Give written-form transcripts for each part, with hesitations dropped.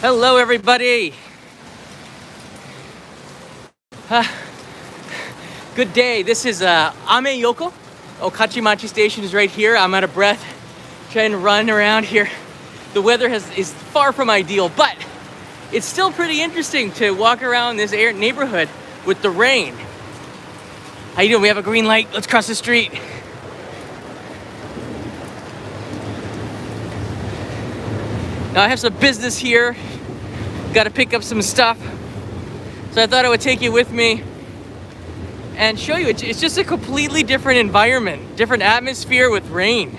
Hello, everybody. Good day. This is Ameyoko. Okachimachi station is right here. I'm out of breath trying to run around here. The weather is far from ideal, but it's still pretty interesting to walk around this neighborhood with the rain. How you doing? We have a green light. Let's cross the street. Now I have some business here. Got to pick up some stuff. So I thought I would take you with me and show you. It's just a completely different environment, different atmosphere with rain.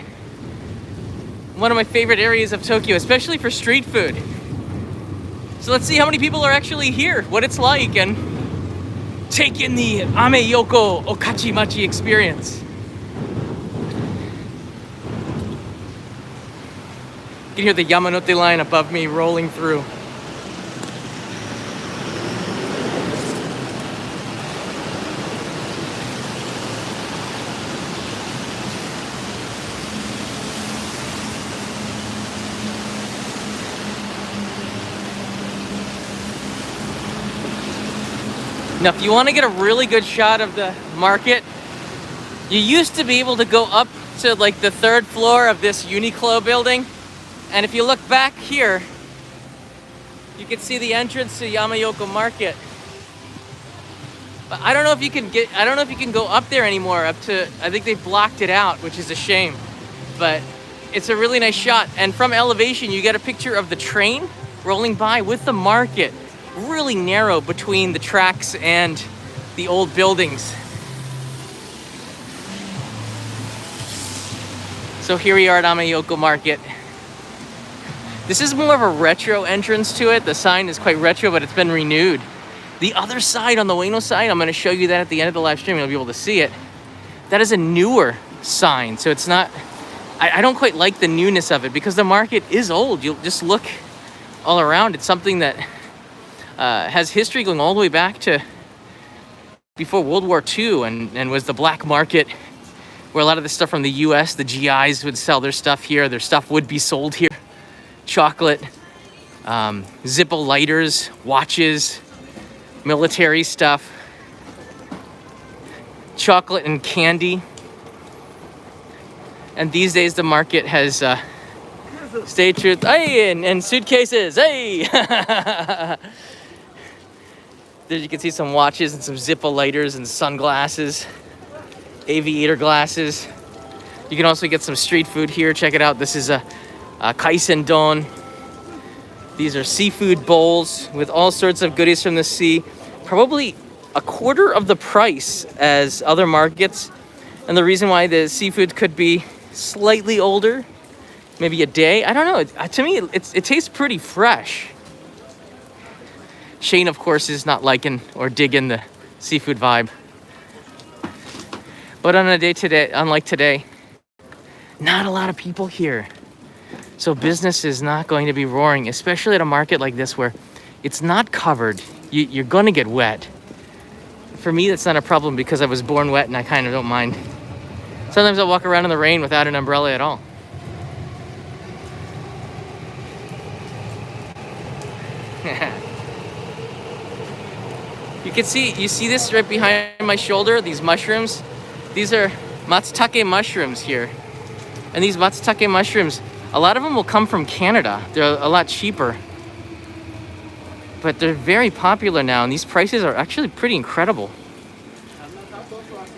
One of my favorite areas of Tokyo, especially for street food. So let's see how many people are actually here, what it's like, and take in the Ameyoko Okachimachi experience. You can hear the Yamanote line above me rolling through. Now, if you want to get a really good shot of the market, you used to be able to go up to like the third floor of this Uniqlo building. And if you look back here, you can see the entrance to Ameyoko Market. But I don't know if you can go up there anymore. I think they blocked it out, which is a shame. But it's a really nice shot. And from elevation, you get a picture of the train rolling by with the market. Really narrow between the tracks and the old buildings. So here we are at Ameyoko Market. This is more of a retro entrance to it. The sign is quite retro, but it's been renewed. The other side, on the Ueno side, I'm going to show you that at the end of the live stream. You'll be able to see it. That is a newer sign, so it's not... I don't quite like the newness of it because the market is old. You'll just look all around. It's something that has history going all the way back to before World War II and was the black market where a lot of the stuff from the US, the GIs would sell their stuff here. Their stuff would be sold here. Chocolate, Zippo lighters, watches, military stuff, chocolate and candy. And these days the market has stayed true. Hey, and suitcases, hey! There you can see some watches and some Zippo lighters and sunglasses, aviator glasses. You can also get some street food here. Check it out. This is a kaisen don. These are seafood bowls with all sorts of goodies from the sea. Probably a quarter of the price as other markets. And the reason why the seafood could be slightly older, maybe a day. I don't know. To me, it tastes pretty fresh. Shane, of course, is not liking or digging the seafood vibe. But on a day today, unlike today, not a lot of people here. So business is not going to be roaring, especially at a market like this where it's not covered. You're going to get wet. For me, that's not a problem because I was born wet and I kind of don't mind. Sometimes I'll walk around in the rain without an umbrella at all. You see this right behind my shoulder, these mushrooms? These are Matsutake Mushrooms here. And these Matsutake Mushrooms, a lot of them will come from Canada. They're a lot cheaper. But they're very popular now, and these prices are actually pretty incredible.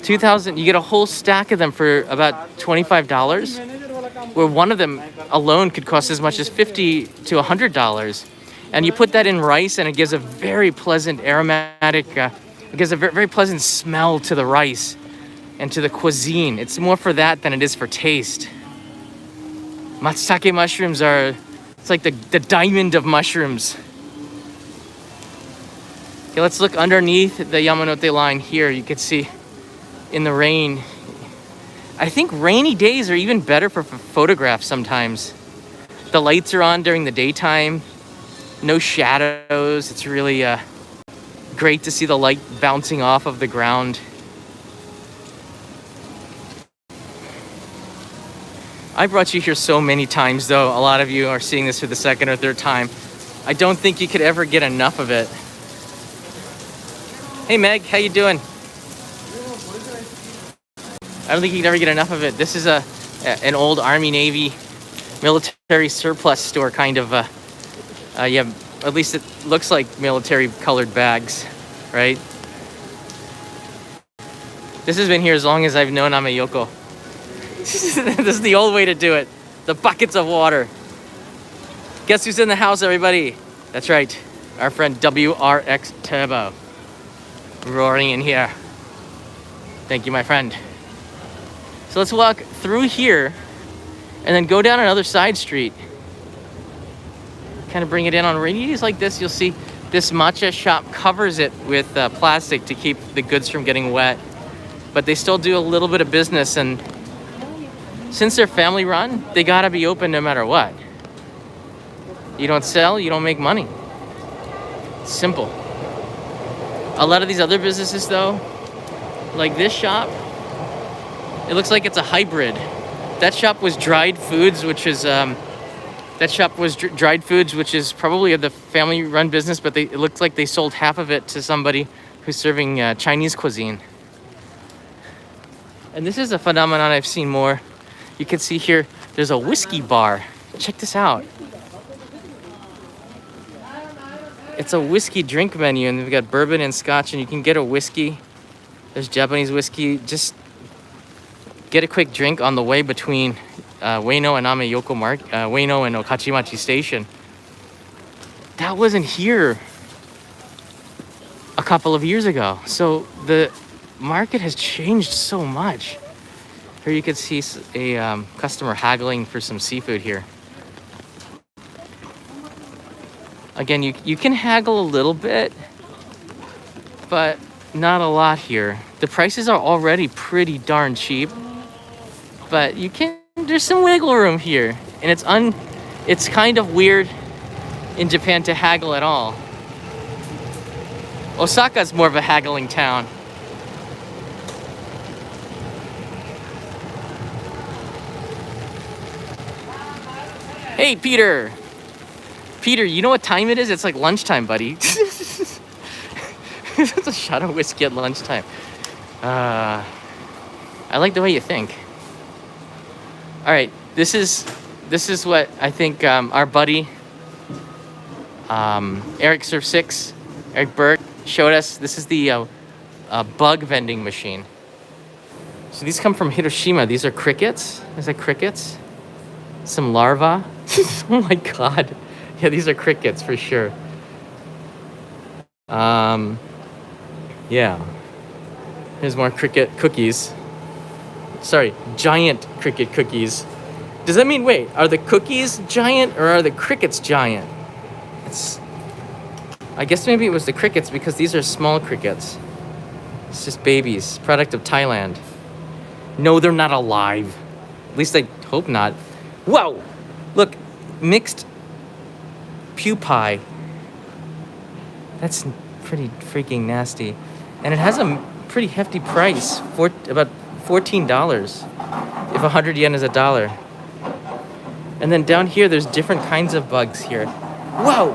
2,000, you get a whole stack of them for about $25, where one of them alone could cost as much as $50 to $100. And you put that in rice, and it gives a very pleasant aromatic, it gives a very, very pleasant smell to the rice and to the cuisine. It's more for that than it is for taste. Matsutake mushrooms it's like the diamond of mushrooms. Okay, let's look underneath the Yamanote line here. You can see in the rain. I think rainy days are even better for photographs sometimes. The lights are on during the daytime. No shadows. It's really great to see the light bouncing off of the ground. I brought you here so many times, though. A lot of you are seeing this for the second or third time. I don't think you could ever get enough of it. Hey Meg, how you doing? I don't think you could ever get enough of it. This is an old Army Navy military surplus store kind of. Yeah, at least it looks like military colored bags, right? This has been here as long as I've known Ameyoko. This is the old way to do it. The buckets of water. Guess who's in the house, everybody? That's right, our friend WRX Turbo. Roaring in here. Thank you, my friend. So let's walk through here and then go down another side street. Kind of bring it in on rainy days like this. You'll see this Matcha Shop covers it with plastic to keep the goods from getting wet. But they still do a little bit of business, and since they're family run, they gotta be open no matter what. You don't sell, you don't make money. Simple. A lot of these other businesses though, like this shop, it looks like it's a hybrid. That shop was dried foods, which is probably the family-run business, but it looks like they sold half of it to somebody who's serving Chinese cuisine. And this is a phenomenon I've seen more. You can see here, there's a whiskey bar. Check this out. It's a whiskey drink menu, and we've got bourbon and scotch, and you can get a whiskey. There's Japanese whiskey. Just get a quick drink on the way between Ueno and Ameyoko Market, Ueno and Okachimachi Station. That wasn't here a couple of years ago. So the market has changed so much. Here you can see a customer haggling for some seafood here. Again, you can haggle a little bit, but not a lot here. The prices are already pretty darn cheap, but there's some wiggle room here, and it's kind of weird in Japan to haggle at all. Osaka's more of a haggling town. Hey, Peter. Peter, you know what time it is? It's like lunchtime, buddy. It's a shot of whiskey at lunchtime. I like the way you think. All right, this is what I think our buddy Eric Surf 6, Eric Berg, showed us. This is the bug vending machine. So these come from Hiroshima. These are crickets. Is that crickets? Some larvae. Oh my god. Yeah, these are crickets for sure. Yeah. Here's more cricket cookies. Sorry, giant cricket cookies. Does that mean, wait, are the cookies giant or are the crickets giant? I guess maybe it was the crickets because these are small crickets. It's just babies, product of Thailand. No, they're not alive. At least I hope not. Whoa! Look, mixed pupae. That's pretty freaking nasty. And it has a pretty hefty price, about $14, if 100 yen is a dollar. And then down here, there's different kinds of bugs here. Whoa!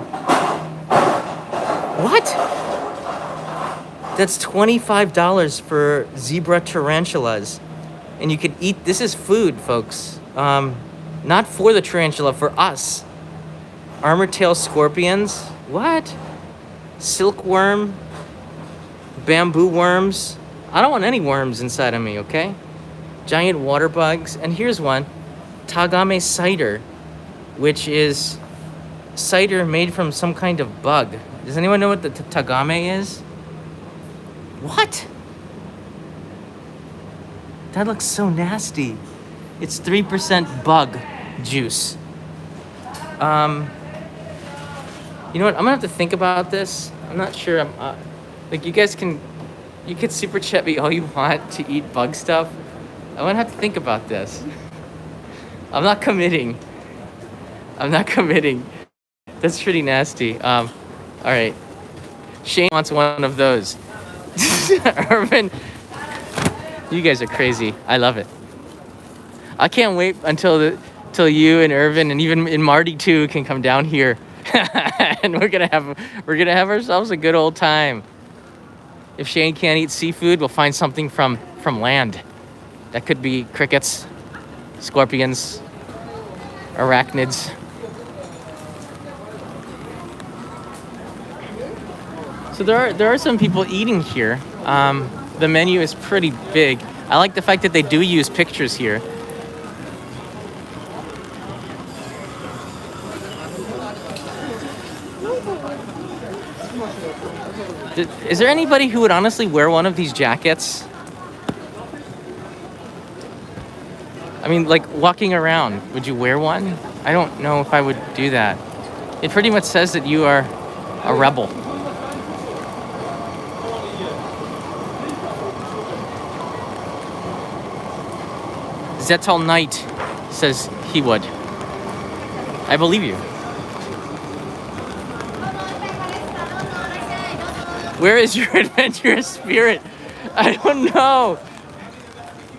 What? That's $25 for zebra tarantulas. And you can eat, this is food, folks. Not for the tarantula, for us. Armor tail scorpions. What? Silkworm. Bamboo worms. I don't want any worms inside of me, okay? Giant water bugs. And here's one. Tagame Cider, which is cider made from some kind of bug. Does anyone know what the Tagame is? What? That looks so nasty. It's 3% bug juice. You know what? I'm gonna have to think about this. I'm not sure. Like you can super chat me all you want to eat bug stuff. I'm gonna have to think about this. I'm not committing. That's pretty nasty. All right. Shane wants one of those. Irvin, you guys are crazy. I love it. I can't wait until you and Irvin and even Marty too can come down here and we're gonna have ourselves a good old time. If Shane can't eat seafood, we'll find something from land. That could be crickets, scorpions, arachnids. So there are some people eating here. The menu is pretty big. I like the fact that they do use pictures here. Is there anybody who would honestly wear one of these jackets? I mean, like walking around, would you wear one? I don't know if I would do that. It pretty much says that you are a rebel. Zetal Knight says he would. I believe you. Where is your adventurous spirit? I don't know.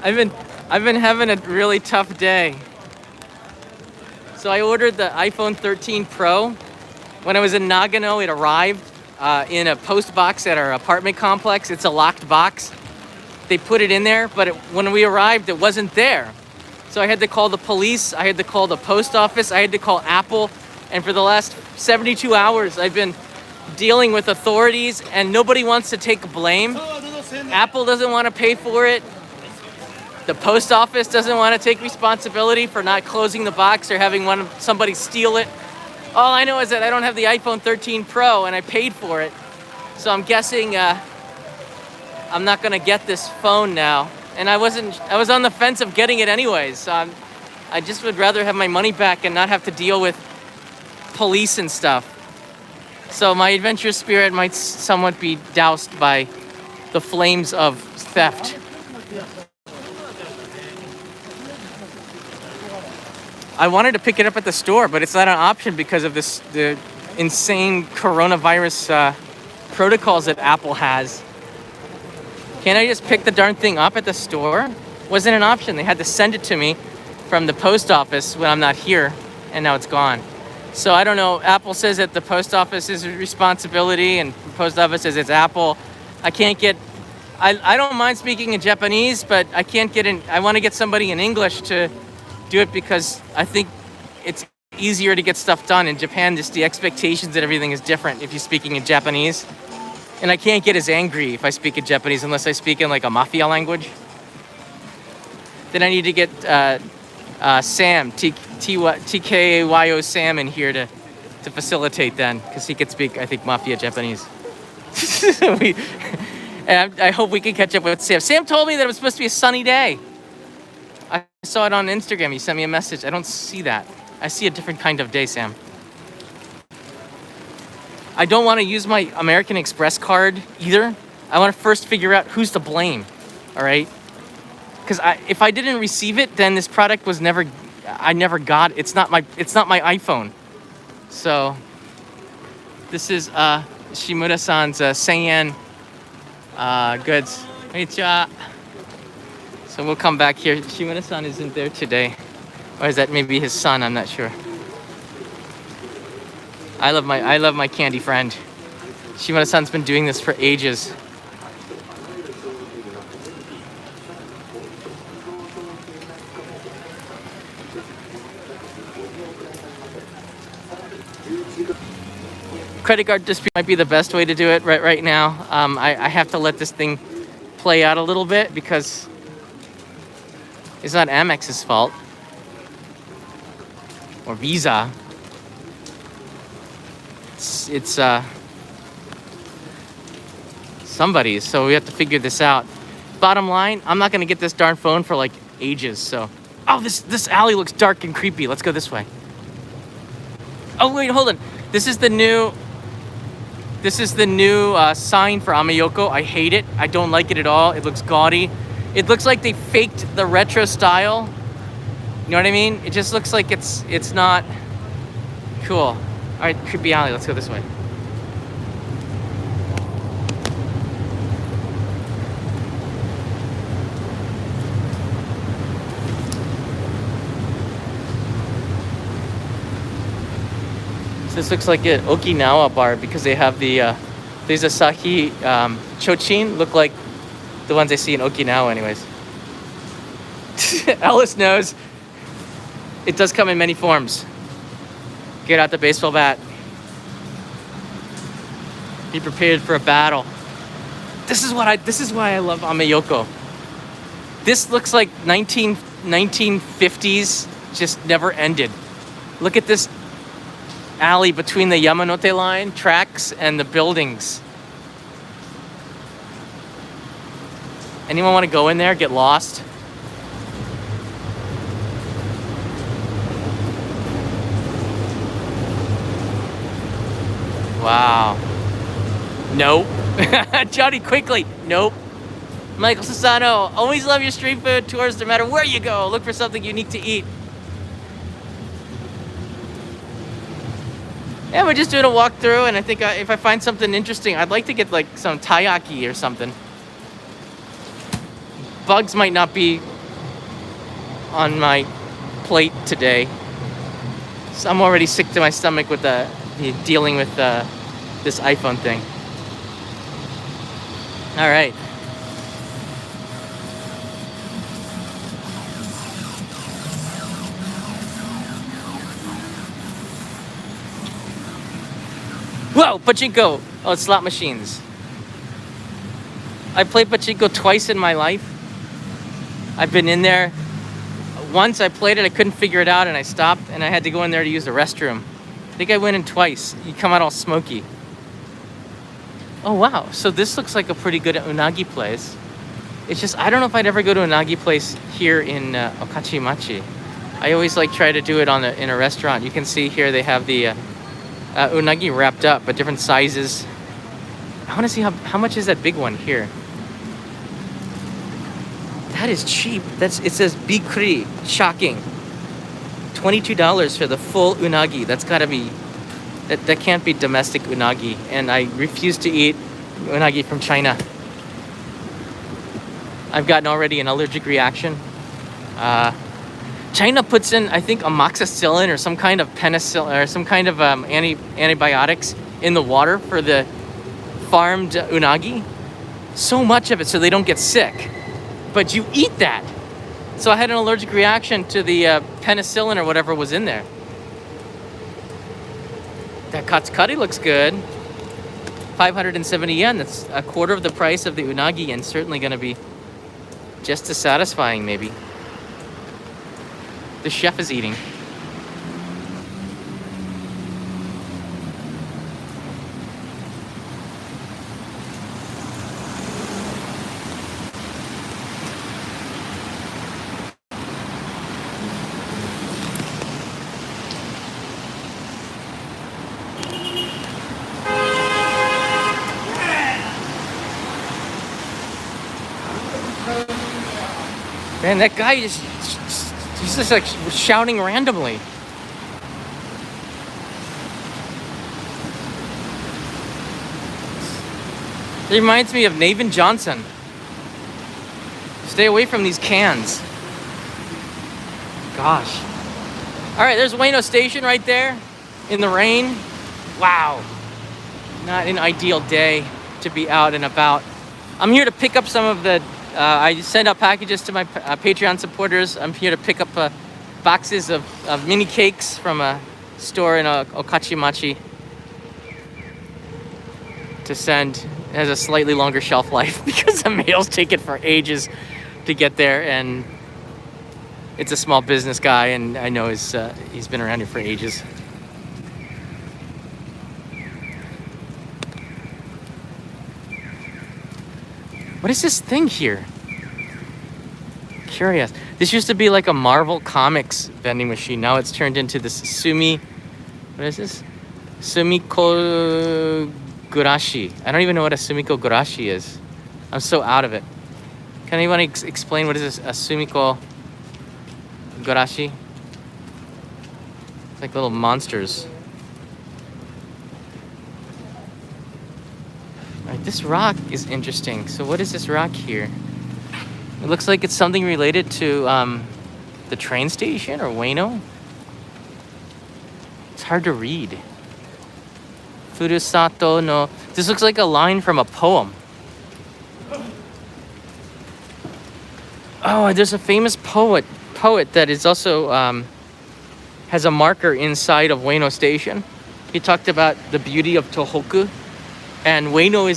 I've been having a really tough day. So I ordered the iPhone 13 Pro. When I was in Nagano, it arrived in a post box at our apartment complex. It's a locked box. They put it in there, but when we arrived, it wasn't there. So I had to call the police. I had to call the post office. I had to call Apple. And for the last 72 hours, I've been dealing with authorities, and nobody wants to take blame. Apple doesn't want to pay for it. The post office doesn't want to take responsibility for not closing the box or having somebody steal it. All I know is that I don't have the iPhone 13 Pro, and I paid for it. So I'm guessing I'm not going to get this phone now. And I was on the fence of getting it anyways. So I just would rather have my money back and not have to deal with police and stuff. So my adventurous spirit might somewhat be doused by the flames of theft. I wanted to pick it up at the store, but it's not an option because of the insane coronavirus protocols that Apple has. Can't I just pick the darn thing up at the store? Wasn't an option. They had to send it to me from the post office when I'm not here, and now it's gone. So I don't know. Apple says that the post office is a responsibility, and the post office says it's Apple. I can't get. I don't mind speaking in Japanese, but I can't get in. I want to get somebody in English to do it because I think it's easier to get stuff done in Japan. Just the expectations and everything is different if you're speaking in Japanese, and I can't get as angry if I speak in Japanese unless I speak in like a mafia language. Then I need to get Sam, TKYO Sam in here to facilitate then, because he could speak, I think, mafia Japanese. And I hope we can catch up with Sam. Sam told me that it was supposed to be a sunny day. I saw it on Instagram. He sent me a message. I don't see that. I see a different kind of day, Sam. I don't want to use my American Express card either. I want to first figure out who's to blame, all right? Because if I didn't receive it, then this product was I never got it. It's not my iPhone. So this is Shimura-san's 1000 yen goods. Konnichiwa. So we'll come back here. Shimura-san isn't there today. Or is that maybe his son? I'm not sure. I love my candy friend. Shimura-san's been doing this for ages. Credit card dispute might be the best way to do it right now. I have to let this thing play out a little bit because it's not Amex's fault or Visa. It's somebody's, so we have to figure this out. Bottom line, I'm not gonna get this darn phone for like ages. So, oh, this alley looks dark and creepy. Let's go this way. Oh wait, hold on. This is the new sign for Ameyoko. I hate it. I don't like it at all. It looks gaudy. It looks like they faked the retro style. You know what I mean? It just looks like it's not cool. All right, creepy alley. Let's go this way. So this looks like an Okinawa bar because they have the these Asahi Chochin look like the ones I see in Okinawa anyways. Ellis knows it does come in many forms. Get out the baseball bat. Be prepared for a battle. This is why I love Ameyoko. This looks like 1950s just never ended. Look at this alley between the Yamanote line tracks and the buildings. Anyone want to go in there, get lost? Wow. Nope. Johnny, quickly. Nope. Michael Sasano, always love your street food tours no matter where you go. Look for something unique to eat. Yeah, we're just doing a walkthrough, and I think if I find something interesting, I'd like to get like some taiyaki or something. Bugs might not be on my plate today. So I'm already sick to my stomach with dealing with this iPhone thing. All right. Whoa, pachinko! Oh, it's slot machines. I played pachinko twice in my life. I've been in there. Once I played it, I couldn't figure it out and I stopped and I had to go in there to use the restroom. I think I went in twice. You come out all smoky. Oh wow, so this looks like a pretty good unagi place. It's just, I don't know if I'd ever go to an unagi place here in Okachimachi. I always like try to do it in a restaurant. You can see here they have the unagi wrapped up, but different sizes. I want to see how much is that big one here. That is cheap. It says bikuri, shocking. $22 for the full unagi. That's gotta be, that can't be domestic unagi. And I refuse to eat unagi from China. I've gotten already an allergic reaction. China puts in, I think, amoxicillin or some kind of penicillin or some kind of antibiotics in the water for the farmed unagi. So much of it so they don't get sick. But you eat that. So I had an allergic reaction to the penicillin or whatever was in there. That katsukari looks good. 570 yen. That's a quarter of the price of the unagi and certainly going to be just as satisfying, maybe. The chef is eating. Man, that guy he's just like shouting randomly. It reminds me of Navin Johnson. Stay away from these cans. Gosh. All right, there's Ueno Station right there in the rain. Wow. Not an ideal day to be out and about. I'm here to pick up some of the I send out packages to my Patreon supporters. I'm here to pick up boxes of mini cakes from a store in Okachimachi to send. It has a slightly longer shelf life because the mail's taken for ages to get there, and it's a small business guy, and I know he's been around here for ages. What is this thing here? Curious. This used to be like a Marvel Comics vending machine. Now it's turned into this what is this? Sumiko Gurashi. I don't even know what a Sumiko Gurashi is. I'm so out of it. Can anyone explain what is this? A Sumiko Gurashi? It's like little monsters. Alright, this rock is interesting. So what is this rock here? It looks like it's something related to the train station or Ueno. It's hard to read. Furusato no. This looks like a line from a poem. Oh, there's a famous poet that is also has a marker inside of Ueno Station. He talked about the beauty of Tohoku, and Ueno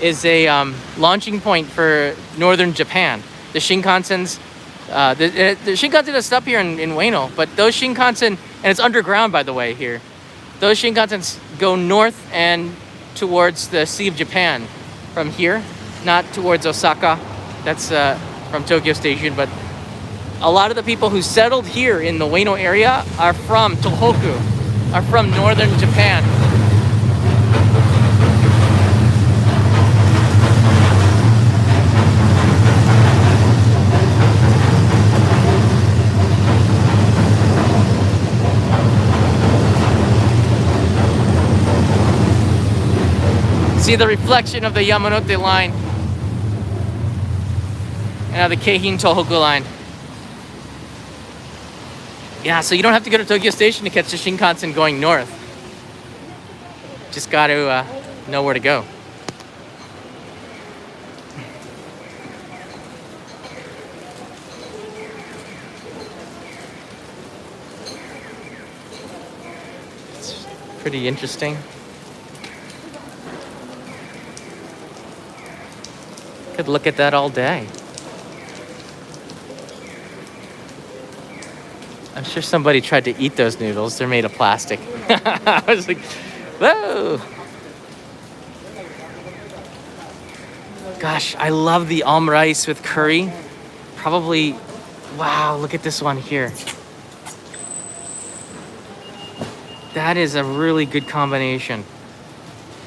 is a launching point for northern Japan. The Shinkansen's the Shinkansen does stop here in Ueno, but those Shinkansen, and it's underground by the way here. Those Shinkansens go north and towards the Sea of Japan from here, not towards Osaka. That's from Tokyo Station, but a lot of the people who settled here in the Ueno area are from Tohoku, are from northern Japan. See the reflection of the Yamanote line and the Keihin Tohoku line. Yeah, so you don't have to go to Tokyo Station to catch the Shinkansen going north. Just got to know where to go. It's pretty interesting. Could look at that all day. I'm sure somebody tried to eat those noodles. They're made of plastic. I was like, whoa. Gosh, I love the almond rice with curry. Probably, wow, look at this one here. That is a really good combination.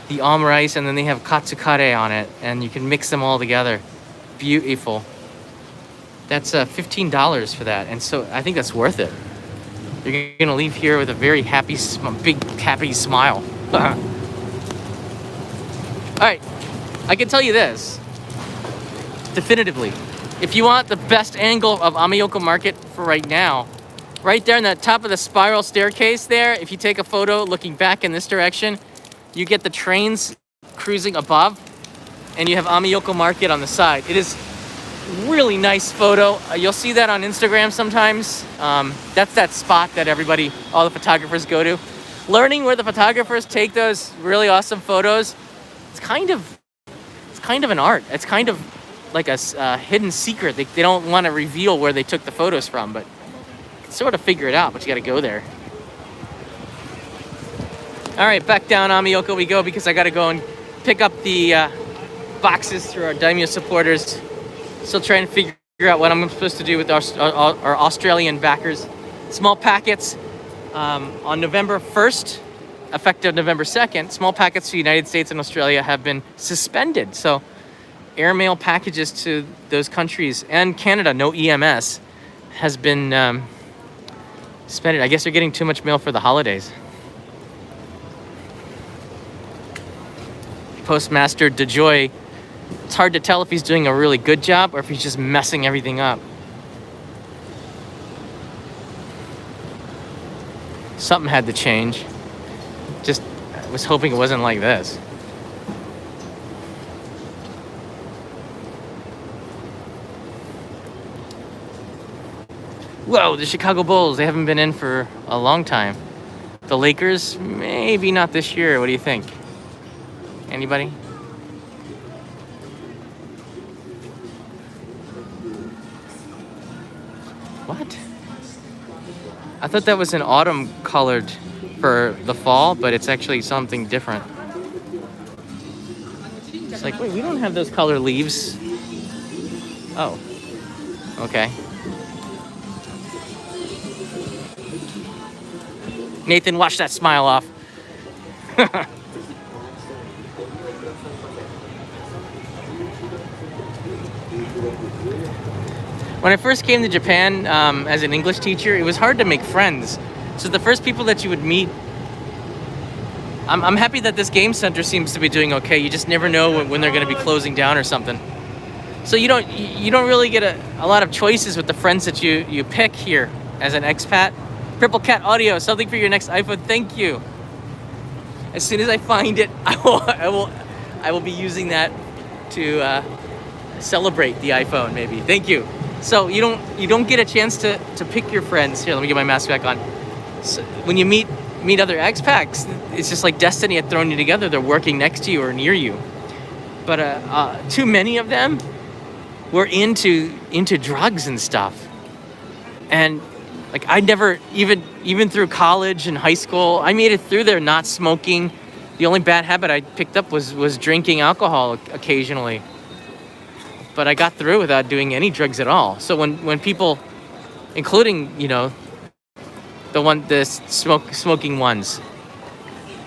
The almond rice, and then they have katsukare on it, and you can mix them all together. Beautiful. That's $15 for that, and so I think that's worth it. You're gonna leave here with a very happy, big happy smile. All right, I can tell you this definitively: if you want the best angle of Ameyoko Market for right now, right there on the top of the spiral staircase there, if you take a photo looking back in this direction, you get the trains cruising above, and you have Ameyoko Market on the side. It is really nice photo. You'll see that on Instagram sometimes. That's that spot that all the photographers go to. Learning where the photographers take those really awesome photos, it's kind of an art. It's kind of like a hidden secret. They don't want to reveal where they took the photos from, but you can sort of figure it out, but you got to go there. All right, back down Ameyoko we go, because I got to go and pick up the boxes through our Daimyo supporters. Still trying to figure out what I'm supposed to do with our Australian backers. Small packets on November 1st, effective November 2nd, small packets to the United States and Australia have been suspended. So airmail packages to those countries and Canada, no EMS, has been suspended. I guess they're getting too much mail for the holidays. Postmaster DeJoy, it's hard to tell if he's doing a really good job or if he's just messing everything up. Something had to change. Just, I was hoping it wasn't like this. Whoa, the Chicago Bulls, they haven't been in for a long time. The Lakers, maybe not this year. What do you think? Anybody? What? I thought that was an autumn colored for the fall, but it's actually something different. It's like, wait, we don't have those color leaves. Oh, okay. Nathan, wash that smile off. When I first came to Japan as an English teacher, it was hard to make friends. So the first people that you would meet, I'm happy that this game center seems to be doing okay. You just never know when they're going to be closing down or something. So you don't really get a lot of choices with the friends that you pick here as an expat. Purple Cat Audio, something for your next iPhone. Thank you. As soon as I find it, I will be using that to celebrate the iPhone, maybe. Thank you. So you don't get a chance to pick your friends. Here, let me get my mask back on. So when you meet other expats, it's just like destiny had thrown you together. They're working next to you or near you. But too many of them were into drugs and stuff. And like I never even through college and high school, I made it through there not smoking. The only bad habit I picked up was drinking alcohol occasionally. But I got through without doing any drugs at all. So when people, including the smoking ones,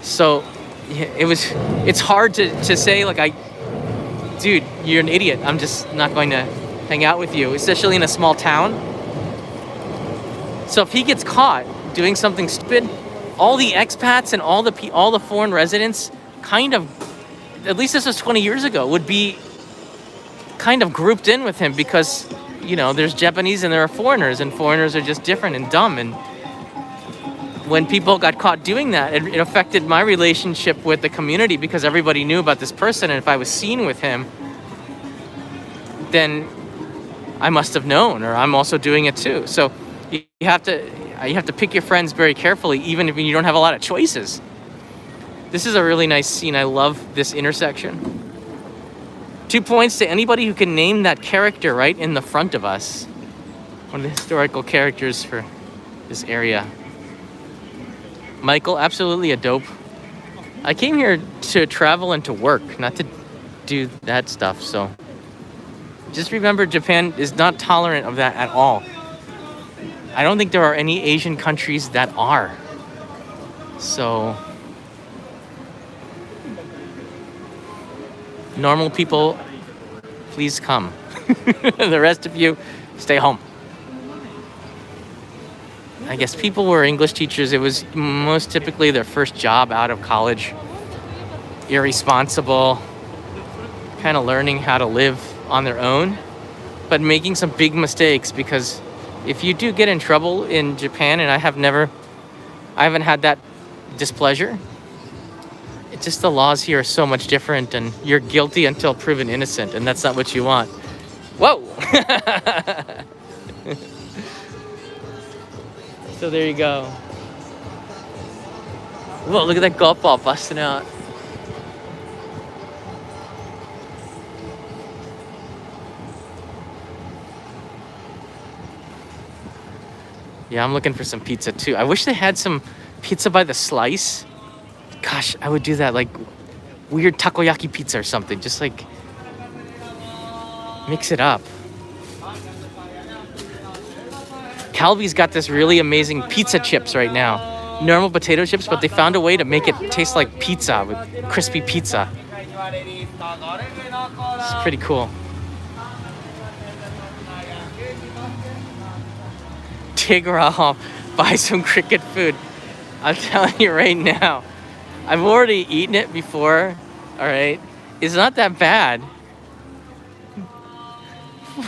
so it's hard to say like dude, you're an idiot. I'm just not going to hang out with you, especially in a small town. So if he gets caught doing something stupid, all the expats and all the foreign residents kind of, at least this was 20 years ago, would be kind of grouped in with him because, there's Japanese and there are foreigners, and foreigners are just different and dumb. And when people got caught doing that, it affected my relationship with the community because everybody knew about this person. And if I was seen with him, then I must have known, or I'm also doing it too. So you have to pick your friends very carefully, even if you don't have a lot of choices. This is a really nice scene. I love this intersection. 2 points to anybody who can name that character right in the front of us. One of the historical characters for this area. Michael, absolutely a dope. I came here to travel and to work, not to do that stuff. So just remember, Japan is not tolerant of that at all. I don't think there are any Asian countries that are. So normal people, please come. The rest of you, stay home. I guess people were English teachers. It was most typically their first job out of college. Irresponsible, kind of learning how to live on their own, but making some big mistakes, because if you do get in trouble in Japan, and I haven't had that displeasure, it's just the laws here are so much different, and you're guilty until proven innocent, and that's not what you want. Whoa! So there you go. Whoa, look at that golf ball busting out. Yeah, I'm looking for some pizza too. I wish they had some pizza by the slice. Gosh, I would do that, like weird takoyaki pizza or something. Just like mix it up. Calbee's got this really amazing pizza chips right now. Normal potato chips, but they found a way to make it taste like pizza, with crispy pizza. It's pretty cool. Tigger, buy some cricket food. I'm telling you right now. I've already eaten it before, all right? It's not that bad.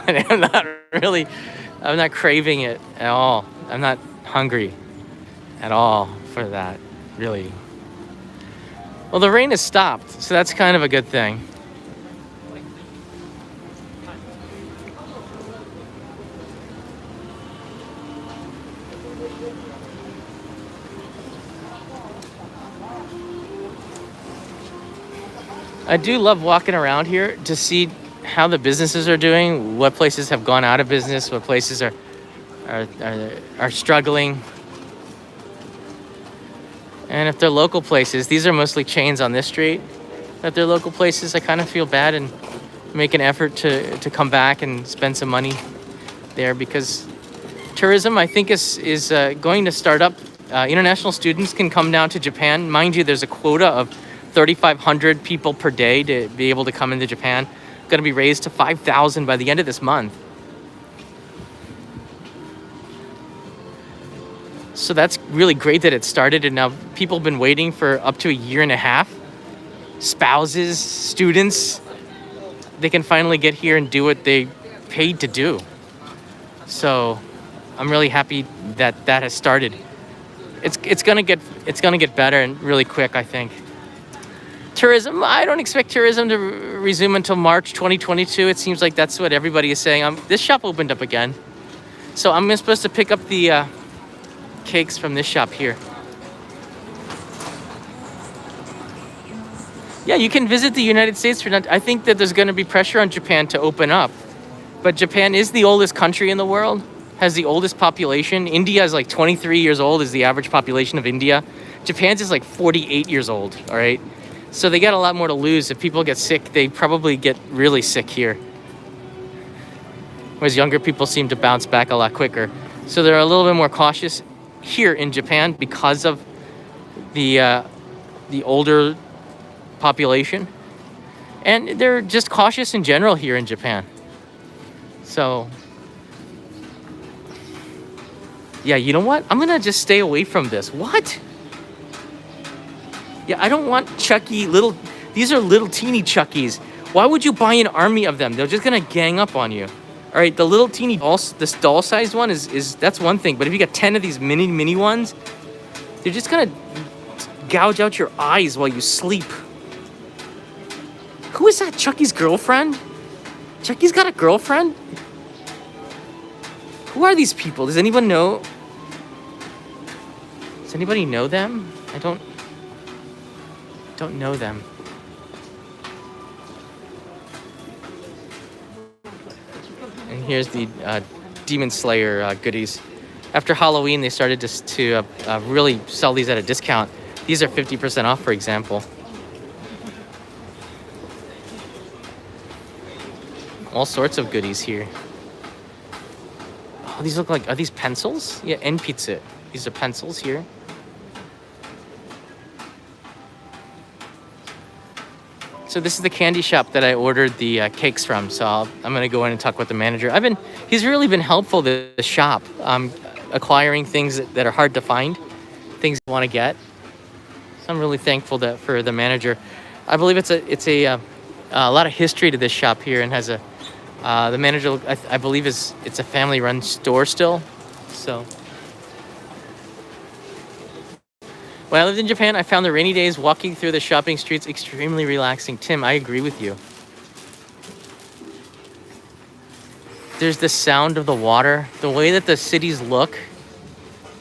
But I'm not craving it at all. I'm not hungry at all for that, really. Well, the rain has stopped, so that's kind of a good thing. I do love walking around here to see how the businesses are doing, what places have gone out of business, what places are struggling. And if they're local places, these are mostly chains on this street. If they're local places, I kind of feel bad and make an effort to come back and spend some money there, because tourism, I think, is going to start up. International students can come down to Japan. Mind you, there's a quota of 3,500 people per day to be able to come into Japan. Going to be raised to 5,000 by the end of this month. So that's really great that it started, and now people have been waiting for up to a year and a half. Spouses, students, they can finally get here and do what they paid to do. So I'm really happy that has started. It's gonna get better and really quick, I think. Tourism, I don't expect tourism to resume until March 2022. It seems like that's what everybody is saying. This shop opened up again. So I'm supposed to pick up the cakes from this shop here. Yeah, you can visit the United States for that. I think that there's going to be pressure on Japan to open up. But Japan is the oldest country in the world, has the oldest population. India is like 23 years old is the average population of India. Japan's is like 48 years old, all right? So they got a lot more to lose. If people get sick, they probably get really sick here. Whereas younger people seem to bounce back a lot quicker. So they're a little bit more cautious here in Japan because of the older population. And they're just cautious in general here in Japan. So, yeah, you know what? I'm gonna just stay away from this. What? Yeah, I don't want Chucky little. These are little teeny Chuckies. Why would you buy an army of them? They're just gonna gang up on you. All right, the little teeny this doll-sized one is that's one thing. But if you got 10 of these mini ones, they're just gonna gouge out your eyes while you sleep. Who is that? Chucky's girlfriend? Chucky's got a girlfriend? Who are these people? Does anyone know? Does anybody know them? I don't know them. And here's the Demon Slayer goodies. After Halloween, they started to really sell these at a discount. These are 50% off, for example. All sorts of goodies here. Oh, these look like, are these pencils? Yeah, Enpitsu. These are pencils here. So this is the candy shop that I ordered the cakes from. So I'm gonna go in and talk with the manager. He's really been helpful, the shop, acquiring things that are hard to find, things I want to get. So I'm really thankful for the manager. I believe it's a lot of history to this shop here, and has the manager, I believe it's a family-run store still. So when I lived in Japan, I found the rainy days walking through the shopping streets extremely relaxing. Tim, I agree with you. There's the sound of the water. The way that the cities look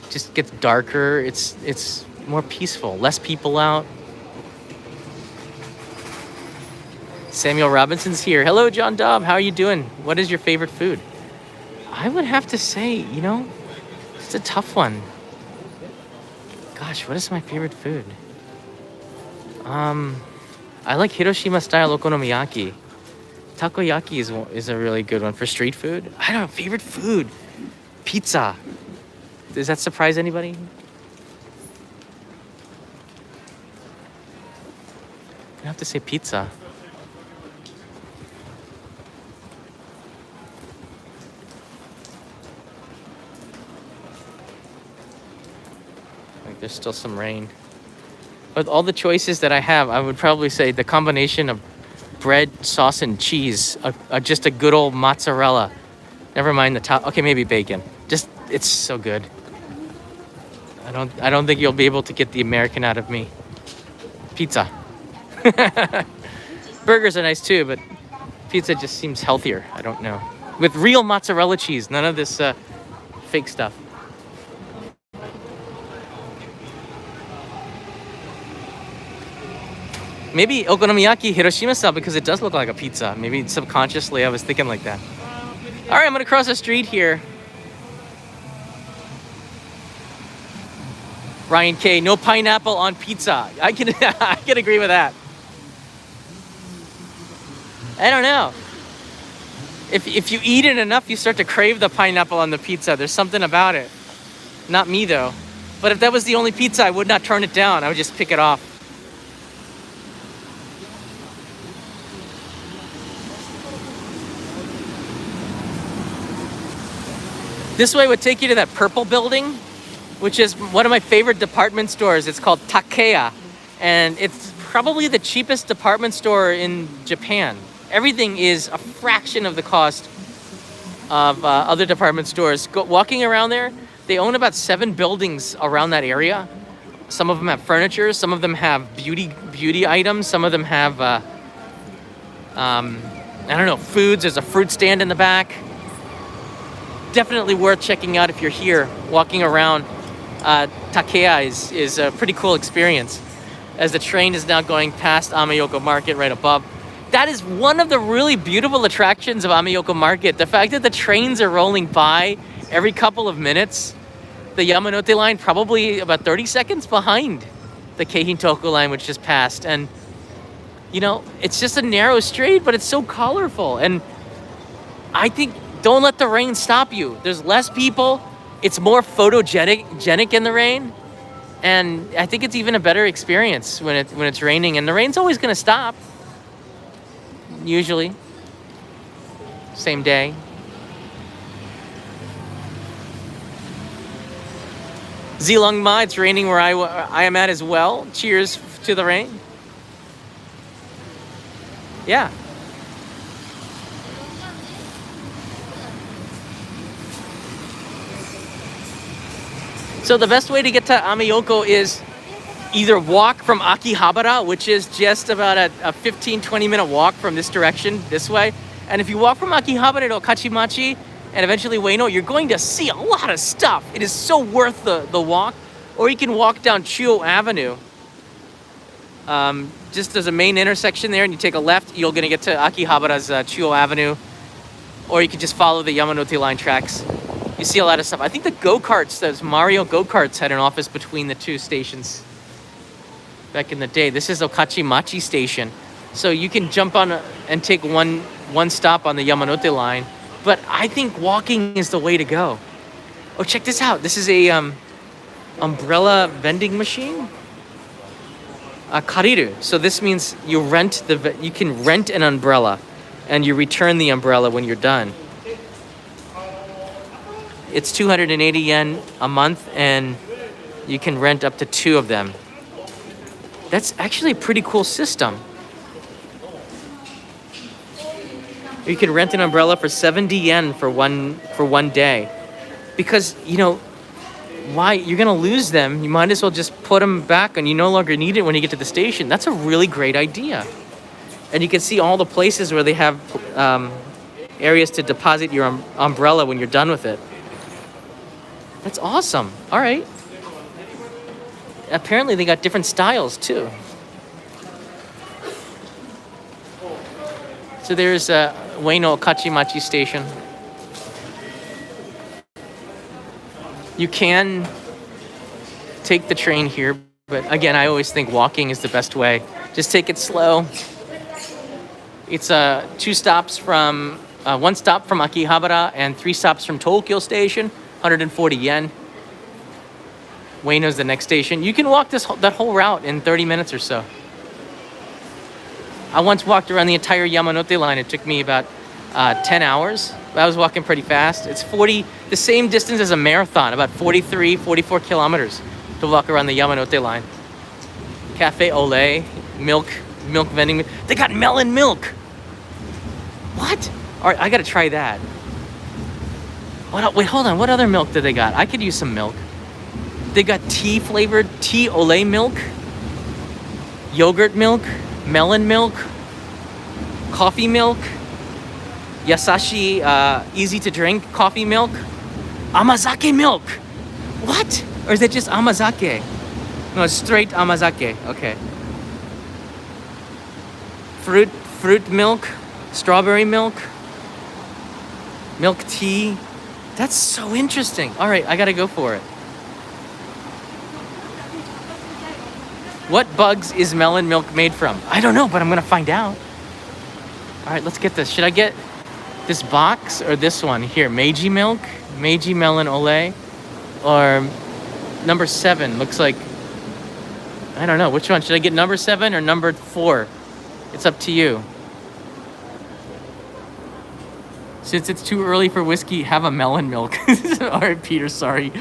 just gets darker. It's more peaceful. Less people out. Samuel Robinson's here. Hello, John Dobb. How are you doing? What is your favorite food? I would have to say, it's a tough one. Gosh, what is my favorite food? I like Hiroshima style okonomiyaki. Takoyaki is a really good one for street food. I don't know, favorite food. Pizza. Does that surprise anybody? I have to say pizza. Like there's still some rain. With all the choices that I have, I would probably say the combination of bread, sauce, and cheese, just a good old mozzarella. Never mind the top. Okay, maybe bacon. Just, it's so good. I don't think you'll be able to get the American out of me. Pizza. Burgers are nice too, but pizza just seems healthier. I don't know. With real mozzarella cheese, none of this fake stuff. Maybe okonomiyaki Hiroshima style because it does look like a pizza. Maybe subconsciously I was thinking like that. All right, I'm gonna cross the street here. Ryan K, no pineapple on pizza. I can I can agree with that. I don't know. If you eat it enough, you start to crave the pineapple on the pizza. There's something about it. Not me though. But if that was the only pizza, I would not turn it down. I would just pick it off. This way would take you to that purple building, which is one of my favorite department stores. It's called Takeya, and it's probably the cheapest department store in Japan. Everything is a fraction of the cost of other department stores. Walking around there, they own about 7 buildings around that area. Some of them have furniture. Some of them have beauty items. Some of them have, I don't know, foods. There's a fruit stand in the back. Definitely worth checking out if you're here. Walking around Takea is a pretty cool experience, as the train is now going past Ameyoko Market right above. That is one of the really beautiful attractions of Ameyoko Market. The fact that the trains are rolling by every couple of minutes. The Yamanote line probably about 30 seconds behind the Keihin-toku line, which just passed. And, you know, it's just a narrow street, but it's so colorful. And I think don't let the rain stop you. There's less people. It's more photogenic in the rain. And I think it's even a better experience when it's raining. And the rain's always going to stop. Usually. Same day. Zilong Ma, it's raining where I am at as well. Cheers to the rain. Yeah. So the best way to get to Ameyoko is either walk from Akihabara, which is just about a 15-20 minute walk from this direction, this way. And if you walk from Akihabara to Okachimachi, and eventually Ueno, you're going to see a lot of stuff. It is so worth the walk. Or you can walk down Chuo Avenue. Just as a main intersection there, and you take a left, you're going to get to Akihabara's Chuo Avenue. Or you can just follow the Yamanote line tracks. You see a lot of stuff. I think the go-karts, those Mario go-karts, had an office between the two stations back in the day. This is Okachimachi station. So you can jump on and take one stop on the Yamanote line. But I think walking is the way to go. Oh, check this out. This is a umbrella vending machine. Kariru. So this means you can rent an umbrella, and you return the umbrella when you're done. It's 280 yen a month, and you can rent up to 2 of them. That's actually a pretty cool system. You can rent an umbrella for 70 yen for one day. Because, you know, why? You're going to lose them. You might as well just put them back, and you no longer need it when you get to the station. That's a really great idea. And you can see all the places where they have areas to deposit your umbrella when you're done with it. That's awesome. All right. Apparently they got different styles too. So there's Ueno Okachimachi station. You can take the train here, but again, I always think walking is the best way. Just take it slow. It's 2 stops from 1 stop from Akihabara and 3 stops from Tokyo Station. 140 yen. Ueno's the next station. You can walk that whole route in 30 minutes or so. I once walked around the entire Yamanote line. It took me about 10 hours. I was walking pretty fast. It's the same distance as a marathon, about 43, 44 kilometers to walk around the Yamanote line. Cafe Olé, milk vending. They got melon milk. What? All right, I gotta try that. Wait, hold on. What other milk did they got? I could use some milk. They got tea-flavored tea Olé milk, yogurt milk, melon milk, coffee milk, Yasashi, easy-to-drink coffee milk, Amazake milk. What? Or is it just Amazake? No, it's straight Amazake. Okay. Fruit milk, strawberry milk, milk tea. That's so interesting. All right, I gotta go for it. What bugs is melon milk made from? I don't know, but I'm gonna find out. All right, let's get this. Should I get this box or this one? Here, Meiji milk, Meiji melon Olé, or number 7. Looks like, I don't know. Which one? Should I get number 7 or number 4? It's up to you. Since it's too early for whiskey, have a melon milk. All right, Peter, sorry.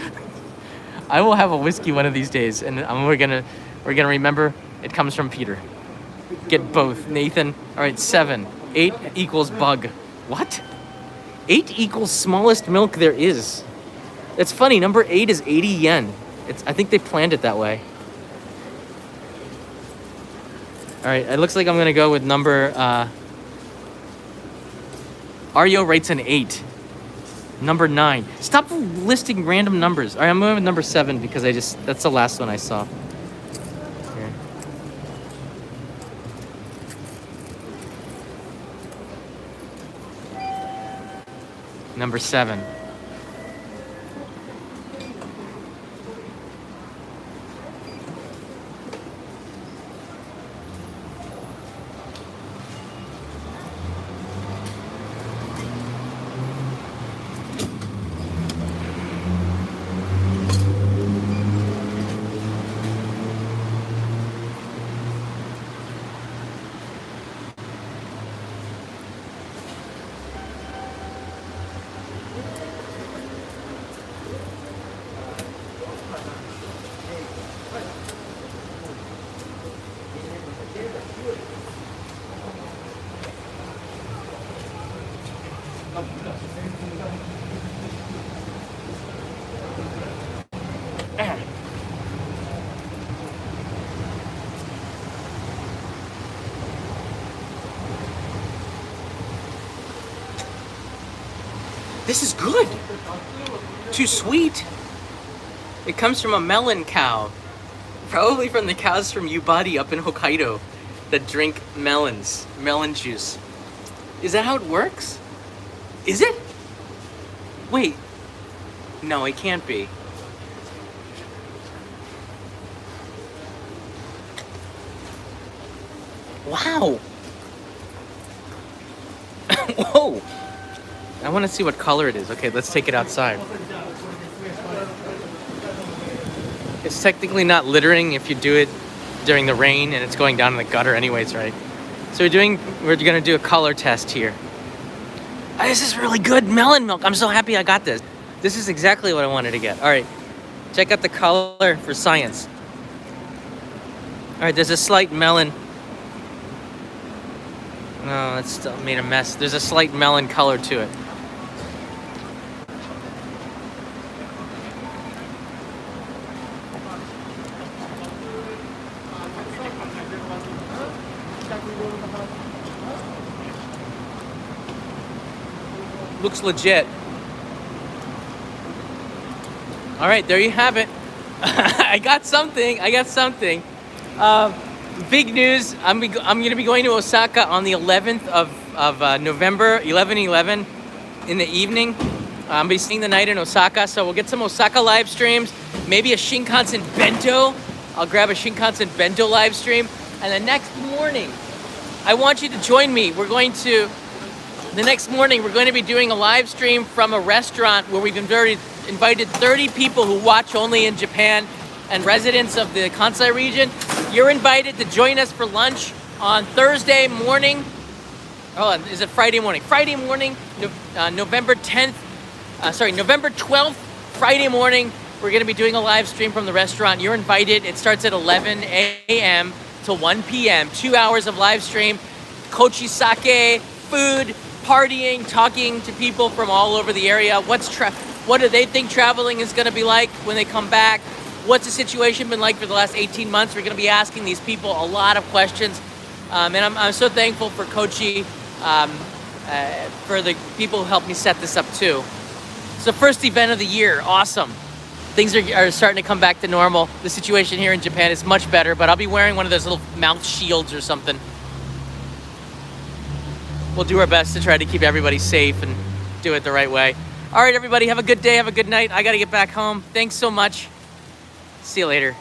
I will have a whiskey one of these days, and we're gonna remember it comes from Peter. Get both, Nathan. All right, 7. 8 equals bug. What? 8 equals smallest milk there is. It's funny. Number 8 is 80 yen. I think they planned it that way. All right, it looks like I'm gonna go with number. Ario rates an 8. Number 9. Stop listing random numbers. All right, I'm going with number 7 because that's the last one I saw. Here. Number 7. This is good. Too sweet. It comes from a melon cow. Probably from the cows from Yubari up in Hokkaido that drink melons, melon juice. Is that how it works? Is it? Wait. No, it can't be. Wow. Whoa. I want to see what color it is. Okay, let's take it outside. It's technically not littering if you do it during the rain and it's going down in the gutter anyways, right? So we're gonna do a color test here. Oh, this is really good melon milk. I'm so happy I got this. This is exactly what I wanted to get. All right, check out the color for science. All right, there's a slight melon. No, it's still made a mess. There's a slight melon color to it. Looks legit. All right, there you have it. I got something. Big news. I'm going to be going to Osaka on the 11th of November, 11/11 in the evening. I'm be staying the night in Osaka, so we'll get some Osaka live streams. Maybe a Shinkansen bento. I'll grab a Shinkansen bento live stream. And the next morning, I want you to join me. The next morning, we're going to be doing a live stream from a restaurant where we've invited 30 people who watch only in Japan and residents of the Kansai region. You're invited to join us for lunch on Thursday morning. Oh, is it Friday morning? Friday morning, November 12th, Friday morning. We're going to be doing a live stream from the restaurant. You're invited. It starts at 11 a.m. to 1 p.m. 2 hours of live stream. Kochi sake, food, partying, talking to people from all over the area. What do they think traveling is going to be like when they come back? What's the situation been like for the last 18 months? We're going to be asking these people a lot of questions. And I'm so thankful for Kochi, for the people who helped me set this up too. It's the first event of the year. Awesome. Things are starting to come back to normal. The situation here in Japan is much better, but I'll be wearing one of those little mouth shields or something. We'll do our best to try to keep everybody safe and do it the right way. All right, everybody, have a good day, have a good night. I got to get back home. Thanks so much. See you later.